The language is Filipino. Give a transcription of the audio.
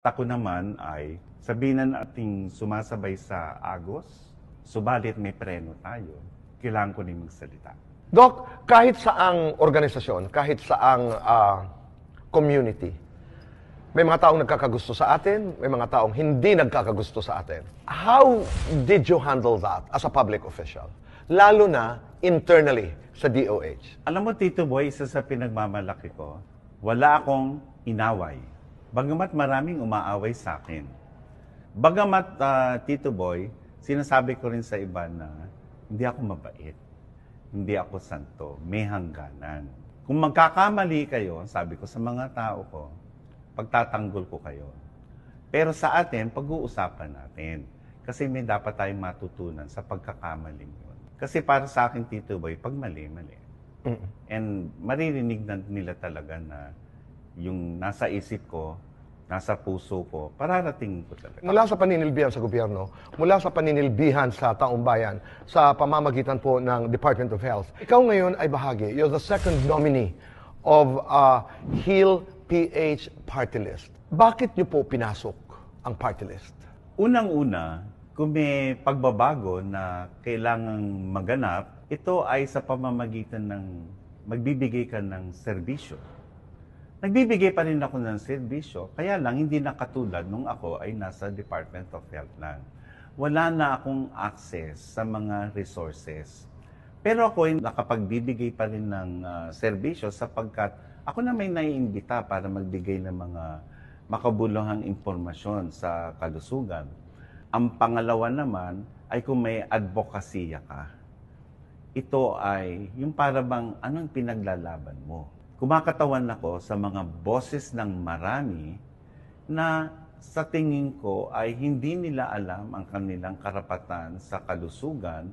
Ako naman ay sabihin na nating sumasabay sa agos, subalit may preno tayo. Kailangan ko din magsalita. Doc, kahit saang organisasyon, kahit saang community, may mga taong nagkakagusto sa atin, may mga taong hindi nagkakagusto sa atin. How did you handle that as a public official? Lalo na internally sa DOH. Alam mo, Tito Boy, isa sa pinagmamalaki ko, wala akong inaway. Bagamat maraming umaaway sa akin. Bagamat, Tito Boy, sinasabi ko rin sa iba na hindi ako mabait. Hindi ako santo. May hangganan. Kung magkakamali kayo, sabi ko sa mga tao ko, pagtatanggol ko kayo. Pero sa atin, pag-uusapan natin. Kasi may dapat tayong matutunan sa pagkakamaling yun. Kasi para sa akin, Tito Boy, pag mali. And maririnig na nila talaga na yung nasa isip ko, nasa puso ko, pararating ko talaga. Mula sa paninilbihan sa gobyerno, mula sa paninilbihan sa taong bayan, sa pamamagitan po ng Department of Health, ikaw ngayon ay bahagi. You're the second nominee of HEAL PH Party List. Bakit niyo po pinasok ang party list? Unang-una, kung may pagbabago na kailangang maganap, ito ay sa pamamagitan ng magbibigay ka ng serbisyo. Nagbibigay pa rin ako ng serbisyo, kaya lang hindi na katulad nung ako ay nasa Department of Health lang. Wala na akong access sa mga resources. Pero ako ay nakapagbibigay pa rin ng serbisyo sapagkat ako na may naiimbita para magbigay ng mga makabuluhang impormasyon sa kalusugan. Ang pangalawa naman ay kung may advokasya ka. Ito ay yung para bang anong pinaglalaban mo. Kumakatawan ako sa mga boses ng marami na sa tingin ko ay hindi nila alam ang kanilang karapatan sa kalusugan